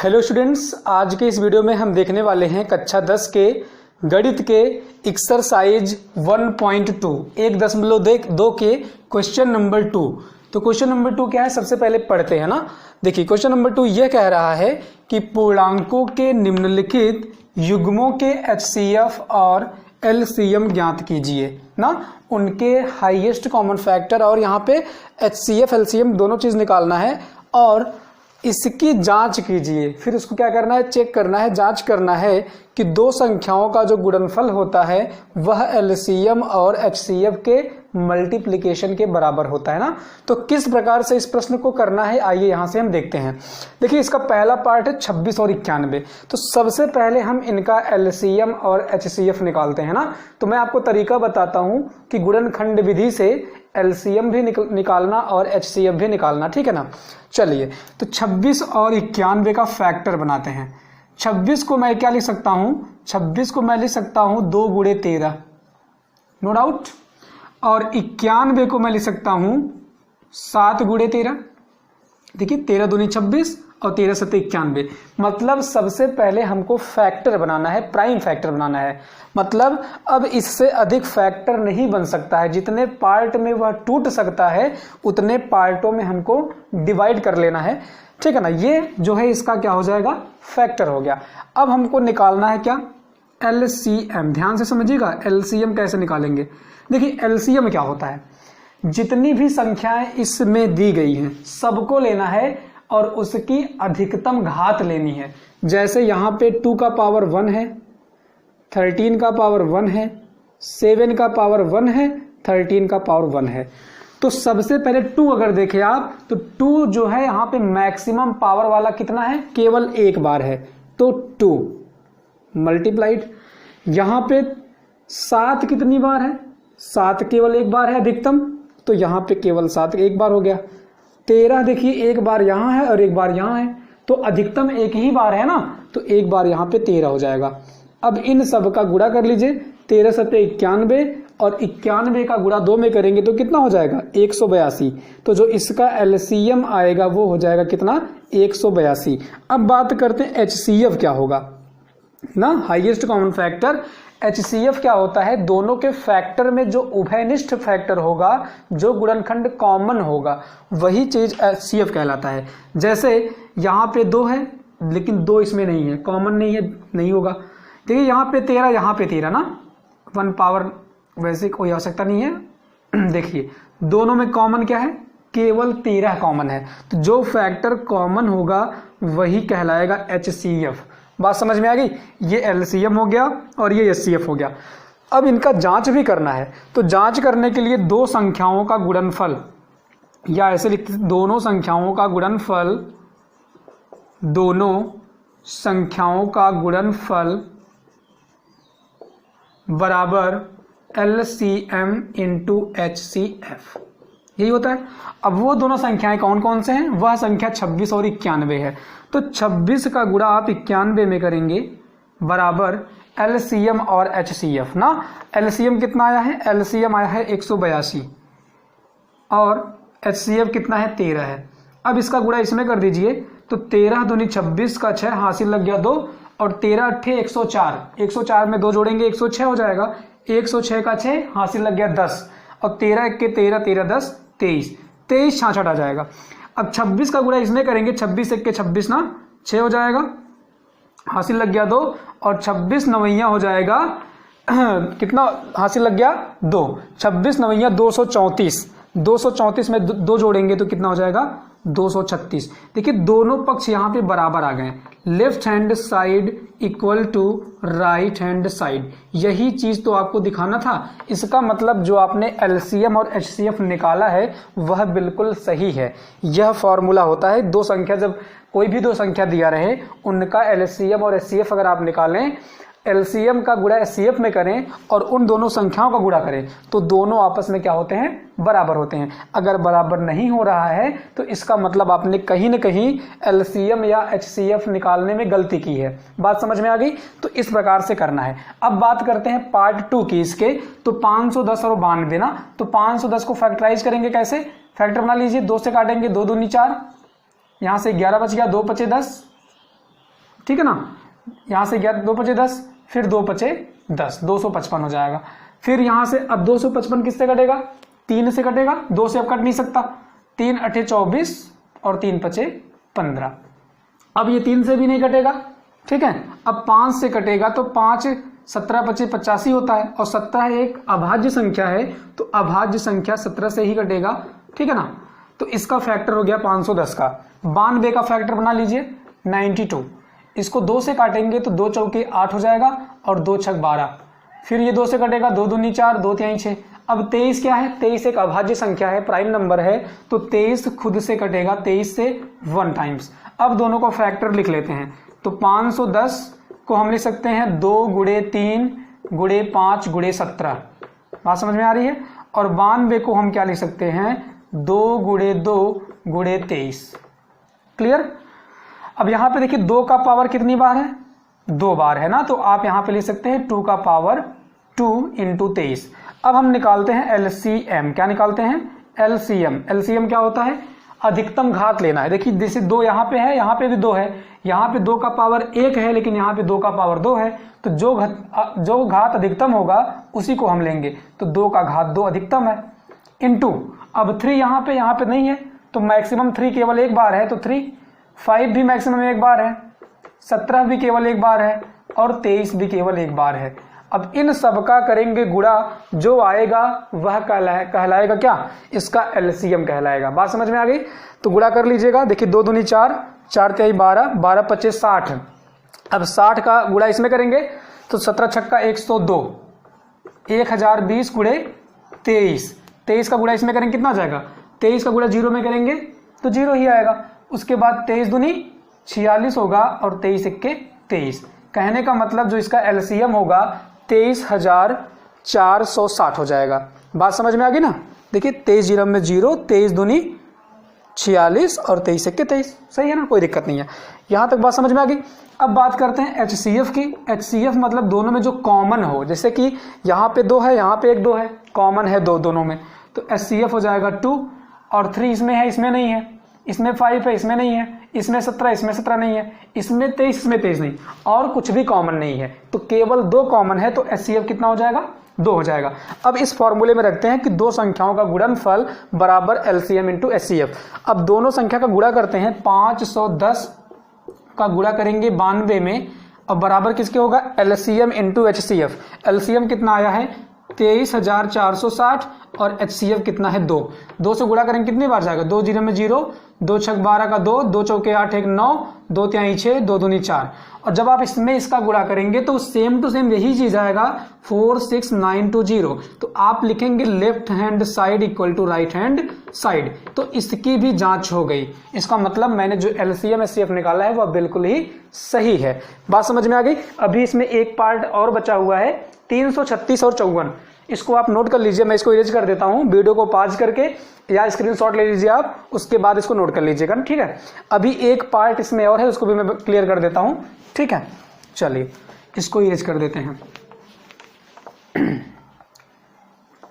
Hello students, आज के इस वीडियो में हम देखने वाले हैं कक्षा 10 के गणित के एक्सरसाइज 1.2 1.2 के क्वेश्चन नंबर 2। तो क्वेश्चन नंबर 2 क्या है, सबसे पहले पढ़ते हैं ना। देखिए क्वेश्चन नंबर 2 यह कह रहा है कि पूर्णांकों के निम्नलिखित युग्मों के एचसीएफ और एलसीएम ज्ञात कीजिए ना, उनके हाईएस्ट कॉमन फैक्टर और यहाँ पे एचसीएफ एलसीएम दोनों चीज निकालना है और इसकी जांच कीजिए। फिर उसको क्या करना है, चेक करना है, जांच करना है कि दो संख्याओं का जो गुणनफल होता है वह एलसीएम और एचसीएफ के मल्टीप्लिकेशन के बराबर होता है ना। तो किस प्रकार से इस प्रश्न को करना है, आइए यहां से हम देखते हैं। देखिए इसका पहला पार्ट है 26 और 91। तो सबसे पहले हम इनका एलसीएम और एचसीएफ निकालते हैं ना। तो मैं आपको तरीका बताता हूं कि गुणनखंड विधि से एलसीएम भी निकालना और एचसीएफ भी निकालना, ठीक है ना। चलिए तो 26 और 91 का फैक्टर बनाते हैं। 26 को मैं क्या लिख सकता हूं, 26 को मैं लिख सकता हूं 2 गुणे 13, नो डाउट। और 91 को मैं लिख सकता हूं 7 गुणे 13। देखिए 13 दूनी 26 और 13 सत्ते 91। मतलब सबसे पहले हमको फैक्टर बनाना है, प्राइम फैक्टर बनाना है। मतलब अब इससे अधिक फैक्टर नहीं बन सकता है, जितने पार्ट में वह टूट सकता है उतने पार्टों में हमको डिवाइड कर लेना है, ठीक है ना। ये जो है इसका क्या हो जाएगा, फैक्टर हो गया। अब हमको निकालना है क्या, एलसीएम। ध्यान से समझिएगा एलसीएम कैसे निकालेंगे। देखिए एलसीएम क्या होता है, जितनी भी संख्याएं इसमें दी गई हैं सबको लेना है और उसकी अधिकतम घात लेनी है। जैसे यहाँ पे 2 का पावर 1 है, 13 का पावर 1 है, 7 का पावर 1 है, 13 का पावर 1 है। तो सबसे पहले 2 अगर देखें आप तो 2 जो है यहाँ पे मैक्सिमम पावर वाला कितना है, केवल एक बार है, तो 2 मल्टीप्लाइड। यहाँ पे 7 कितनी बार है, 7 केवल एक बार है अधिकतम, तो यहाँ पे केवल 7 एक बार हो गया। 13 देखिए एक बार यहाँ है और एक बार यहाँ है, तो अधिकतम एक ही बार है ना, तो एक बार यहाँ पे 13 हो जाएगा। अब इन सब का गुणा कर लीजिए, 13 सत्ते 91 और 91 का गुणा 2 में करेंगे तो कितना हो जाएगा, 182। तो जो इसका एलसीएम आएगा वो हो जाएगा कितना, 182। अब बात करते हैं एचसीएफ क्या होगा ना, हाईएस्ट कॉमन फैक्टर। एचसीएफ क्या होता है, दोनों के फैक्टर में जो उभयनिष्ठ फैक्टर होगा, जो गुणनखंड कॉमन होगा, वही चीज एचसीएफ कहलाता है। जैसे यहाँ पे 2 है लेकिन 2 इसमें नहीं है, कॉमन नहीं है, नहीं होगा। देखिए यहाँ पे 13, यहाँ पे 13 ना, 1 पावर वैसे कोई आवश्यकता नहीं है। देखिए दोनों में कॉमन क्या है, केवल 13 कॉमन है, तो जो फैक्टर कॉमन होगा वही कहलाएगा एचसीएफ। बात समझ में आ गई। ये एलसीएम हो गया और ये एचसीएफ हो गया। अब इनका जांच भी करना है, तो जांच करने के लिए दो संख्याओं का गुणनफल, या ऐसे लिखते हैं दोनों संख्याओं का गुणनफल, दोनों संख्याओं का गुणनफल बराबर एलसीएम इंटू एचसीएफ, यही होता है। अब वो दोनों संख्याएं कौन कौन से हैं, वह संख्या 26 और 91 है। तो 26 का गुणा आप 91 में करेंगे बराबर एलसीएम और एचसीएफ ना। एलसीएम कितना आया है, एलसीएम आया है 182 और एचसीएफ कितना है, 13 है। अब इसका गुणा इसमें कर दीजिए, तो 13 दूनी 26 का 6 हासिल लग गया 2 और 13 अट्ठे 104, 104 में 2 जोड़ेंगे 106 हो जाएगा, 106 का 6 हासिल लग गया 10 और 13 1 के 13, 13 10 23, 23 66 आ जाएगा। अब 26 का गुणा इसमें करेंगे, 26 1 के 26 ना 6 हो जाएगा, हासिल लग गया 2 और 26 नवैया हो जाएगा कितना हासिल लग गया 2, 26 नवैया 234, 234 में 2 जोड़ेंगे तो कितना हो जाएगा 236। देखिए दोनों पक्ष यहाँ पे बराबर आ गए, left hand side equal to right hand side. यही चीज तो आपको दिखाना था। इसका मतलब जो आपने एलसीएम और एचसीएफ निकाला है वह बिल्कुल सही है। यह फॉर्मूला होता है, दो संख्या जब कोई भी दो संख्या दिया रहे उनका एलसीएम और एचसीएफ अगर आप निकालें, एलसीएम का गुणा एचसीएफ में करें और उन दोनों संख्याओं का गुणा करें तो दोनों आपस में क्या होते हैं, बराबर होते हैं। अगर बराबर नहीं हो रहा है तो इसका मतलब आपने कहीं न कहीं एलसीएम या एचसीएफ निकालने में गलती की है। बात समझ में आ गई। तो इस प्रकार से करना है। अब बात करते हैं पार्ट 2 की इसके। तो 510 और 92 ना, तो 510 को फैक्टराइज करेंगे कैसे, फैक्टर बना लीजिए, 2 से काटेंगे 2 दूनी 4, यहां से 11 बच गया, 2 पचे 10, ठीक है ना। यहाँ से गया 2 पचे 10, फिर 2 पचे 10, 255 हो जाएगा। फिर यहाँ से अब 255 किससे कटेगा, 3 से कटेगा, 2 से अब कट नहीं सकता, 3 अठे 24 और 3 पचे 15। अब ये 3 से भी नहीं कटेगा, ठीक है। अब 5 से कटेगा तो 5 17 पचे 85 होता है, और 17 एक अभाज्य संख्या है, तो अभाज्य संख्या 17 से ही कटेगा, ठीक है ना। तो इसका फैक्टर हो गया 510 का। 92 का फैक्टर बना लीजिए 92। इसको 2 से काटेंगे तो 2 चौके 8 हो जाएगा और 2 छक 12। फिर ये 2 से कटेगा, 2 दूनी 4, 2 तिहाई 6। अब 23 क्या है, 23 एक अभाज्य संख्या है, प्राइम नंबर है, तो 23 खुद से कटेगा, 23 से 1 टाइम्स। अब दोनों को फैक्टर लिख लेते हैं, तो 510 को हम लिख सकते हैं 2 गुणे 3 गुणे 5 गुणे 17। बात समझ में आ रही है। और 92 को हम क्या लिख सकते हैं, 2 गुणे 2 गुणे 23। क्लियर। अब यहाँ पे देखिए 2 का पावर कितनी बार है, 2 बार है ना, तो आप यहाँ पे लिख सकते हैं 2 का पावर 2 इंटू 23। अब हम निकालते हैं एलसीएम। क्या निकालते हैं, एलसीएम। एलसीएम क्या होता है, अधिकतम घात लेना है। देखिए जैसे 2 यहाँ पे है, यहाँ पे भी 2 है, यहाँ पे 2 का पावर 1 है, लेकिन यहाँ पे 2 का पावर 2 है, तो जो घात अधिकतम होगा उसी को हम लेंगे। तो 2 का घात 2 अधिकतम है, इंटू अब 3 यहाँ पे नहीं है, तो मैक्सिमम 3 केवल एक बार है, तो 3। 5 भी मैक्सिमम एक बार है, 17 भी केवल एक बार है, और 23 भी केवल एक बार है। अब इन सब का करेंगे गुणा, जो आएगा वह कहलाएगा क्या, इसका एलसीएम कहलाएगा। बात समझ में आ गई। तो गुणा कर लीजिएगा। देखिए 2 दूनी 4, 4 तिहाई 12, 12 पचे 60। अब 60 का गुणा इसमें करेंगे तो 17 छक्का 102, 1020 गुणे 23। 23 का गुणा इसमें करेंगे कितना आ जाएगा, 23 का गुणा 0 में करेंगे तो 0 ही आएगा। उसके बाद 23 दूनी 46 होगा, और 23 इक्के 23। कहने का मतलब जो इसका एलसीएम होगा 23,460 हो जाएगा। बात समझ में आ गई ना। देखिए 23 जीरो में 0, 23 दूनी 46 और 23 इक्के 23, सही है ना, कोई दिक्कत नहीं है। यहाँ तक बात समझ में आ गई। अब बात करते हैं एचसीएफ की। एचसीएफ मतलब दोनों में जो कॉमन हो, जैसे कि यहाँ पे 2 है, यहाँ पे एक 2 है, कॉमन है 2 दोनों में, तो एचसीएफ हो जाएगा 2। और 3 इसमें है, इसमें नहीं है, इसमें 5 है, इसमें नहीं है, इसमें 17, इसमें 17 नहीं है, इसमें 23, इसमें 23 नहीं, और कुछ भी कॉमन नहीं है, तो केवल 2 कॉमन है, तो एचसीएफ कितना हो जाएगा, 2 हो जाएगा। अब इस फॉर्मूले में रखते हैं कि 2 संख्याओं का गुणनफल बराबर एलसीएम इंटू एचसीएफ। अब दोनों संख्या का गुणा करते हैं, 510 का गुणा करेंगे 92 में, अब बराबर किसके होगा, एलसीएम इंटू एचसीएफ। एलसीएम कितना आया है 23,460, और एचसीएफ कितना है 2। 2 से गुणा करेंगे कितनी बार जाएगा, 2 जीरो में 0, 2 छक 12 का 2, 2 चौके 8 1 9, 2 तिहाई 6, 2 दूनी 4। और जब आप इसमें इसका गुणा करेंगे तो सेम टू सेम यही चीज आएगा 46920। तो आप लिखेंगे left hand side equal to right hand side, तो इसकी भी जांच हो गई। इसका मतलब मैंने जो एलसीएम एचसीएफ निकाला है वह बिल्कुल ही सही है। बात समझ में आ गई। अभी इसमें एक पार्ट और बचा हुआ है, 336 और 54। इसको आप नोट कर लीजिए, मैं इसको इरेज कर देता हूं, वीडियो को पॉज करके या स्क्रीनशॉट ले लीजिए आप, उसके बाद इसको नोट कर लीजिएगा, ठीक है। अभी एक पार्ट इसमें और है, उसको भी मैं क्लियर कर देता हूं, ठीक है। चलिए इसको इरेज कर देते हैं।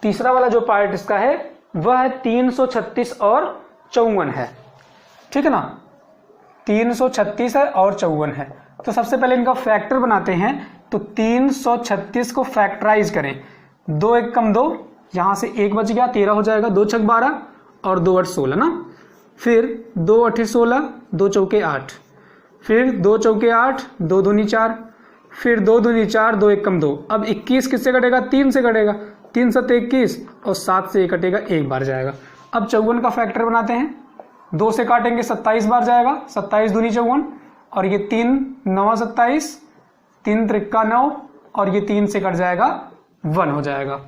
तीसरा वाला जो पार्ट इसका है वह 336 और 54 है, ठीक है ना। 336 है और 54 है, तो सबसे पहले इनका फैक्टर बनाते हैं। तो 336 को फैक्टराइज करें, 2 1 कम 2, यहां से 1 बच गया, 13 हो जाएगा, 2 छक 12 और 2 8 16 ना। फिर 2 8 16, 2 चौके 8, फिर 2 चौके 8, 2 दूनी 4, फिर 2 दूनी 4, 2 1 कम 2। अब 21 किससे कटेगा, 3 से कटेगा, 3 7 21, और 7 से कटेगा, 1 बार जाएगा। अब 54 का फैक्टर बनाते हैं, 2 से काटेंगे 27 बार जाएगा, 27 दूनी 54, और ये 3 9 27, 3 त्रिक्का 9, और ये 3 से कट जाएगा, 1 हो जाएगा।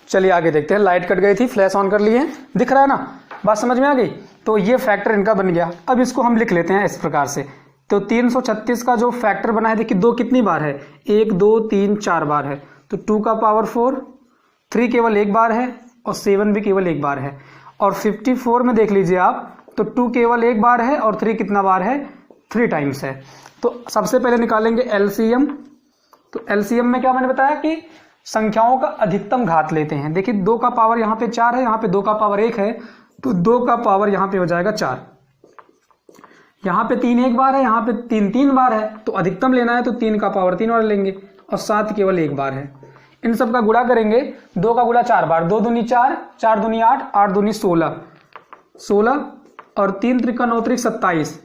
चलिए आगे देखते हैं। लाइट कट गई थी, फ्लैश ऑन कर लिए, दिख रहा है ना, बात समझ में आ गई। तो ये फैक्टर इनका बन गया। अब इसको हम लिख लेते हैं इस प्रकार से। तो 336 का जो फैक्टर बना है, देखिए 2 कितनी बार है, 1 2 3 4 बार है, तो 2 का पावर 4, 3 केवल 1 बार है, और 7 भी केवल 1 बार है। और 54 में देख लीजिए आप, तो 2 केवल 1 बार है, और 3 कितना बार है, 3 टाइम्स है। तो सबसे पहले निकालेंगे एलसीएम। तो एलसीएम में क्या मैंने बताया कि संख्याओं का अधिकतम घात लेते हैं। देखिए 2 का पावर यहाँ पे 4 है, यहाँ पे 2 का पावर 1 है, तो 2 का पावर यहाँ पे हो जाएगा 4, यहाँ पे 3 एक बार है, यहाँ पे 3 3 बार है, तो अधिकतम लेना है तो 3 का पावर 3 वाला लेंगे और 7 केवल एक बार है। इन सब का गुणा करेंगे, 2 का गुणा 4 बार, 2 दूनी 4, 4 दूनी 8, 8 दूनी 16, 16 और 3 त्रिका 9 त्रिक 27,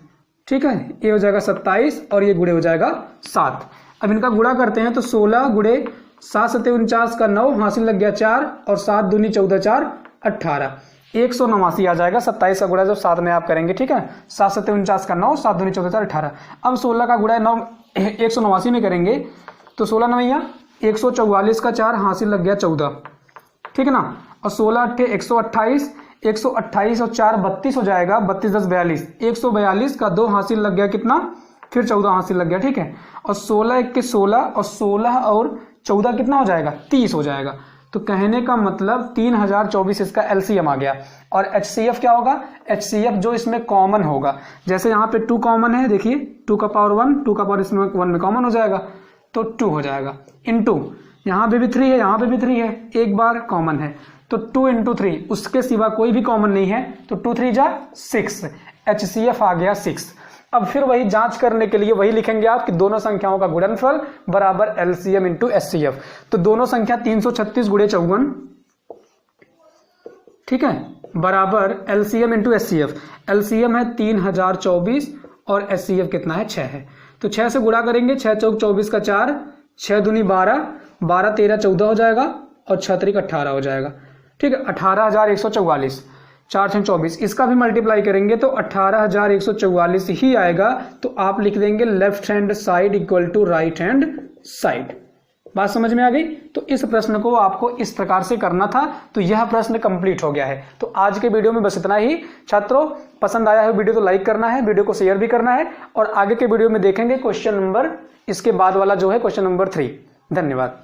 ठीक है, ये हो जाएगा 27 और ये गुणे हो जाएगा 7। अब इनका गुणा करते हैं तो 16 गुणे 7 7 49 का 9, हासिल लग गया 4 और 7 दूनी 14 4 18, 189 आ जाएगा। 27 का गुणा जब 7 में आप करेंगे, ठीक है, 7 7 49 का 9, 7 दूनी 14 4 18। अब 16 का गुणा 9 189 में करेंगे तो 16 9 144 का 4, हासिल लग गया 14, ठीक है ना, और 16 अट्ठे 128, 128 और 4 32 हो जाएगा, 32 10 42, 142 का 2, हासिल लग गया कितना, फिर 14 हासिल लग गया, ठीक है, और 16 1 के 16 और 16 और 14 कितना हो जाएगा, 30 हो जाएगा। तो कहने का मतलब 3024 इसका एलसीएम आ गया। और एचसीएफ क्या होगा, एचसीएफ जो इसमें कॉमन होगा, जैसे यहाँ पे 2 कॉमन है, देखिए 2 का पावर 1, 2 का पावर इसमें 1 में कॉमन हो जाएगा तो 2 हो जाएगा, इनटू यहाँ पे भी 3 है, यहाँ पे भी 3 है, एक बार कॉमन है तो 2 × 3, उसके सिवा कोई भी कॉमन नहीं है तो 2 3 जा 6, एचसीएफ आ गया 6। अब फिर वही जांच करने के लिए वही लिखेंगे आप कि दोनों संख्याओं का गुणनफल बराबर एलसीएम इंटू एचसीएफ। तो दोनों संख्या 336 गुणे 54, ठीक है, बराबर एलसीएम इंटू एचसीएफ। एलसीएम है 3024 और एचसीएफ कितना है, 6 है। तो 6 से गुणा करेंगे, 6 चौक 24 का 4, 6 दूनी 12, 12 13 14 हो जाएगा और 6 त्रिक 18 हो जाएगा, ठीक है, 18144, 4 6 24, इसका भी मल्टीप्लाई करेंगे तो 18144 ही आएगा। तो आप लिख देंगे left hand side equal to right hand side. बात समझ में आ गई। तो इस प्रश्न को आपको इस प्रकार से करना था। तो यह प्रश्न कंप्लीट हो गया है। तो आज के वीडियो में बस इतना ही। छात्रों, पसंद आया है वीडियो तो लाइक करना है, वीडियो को शेयर भी करना है, और आगे के वीडियो में देखेंगे क्वेश्चन नंबर, इसके बाद वाला जो है क्वेश्चन नंबर 3। धन्यवाद।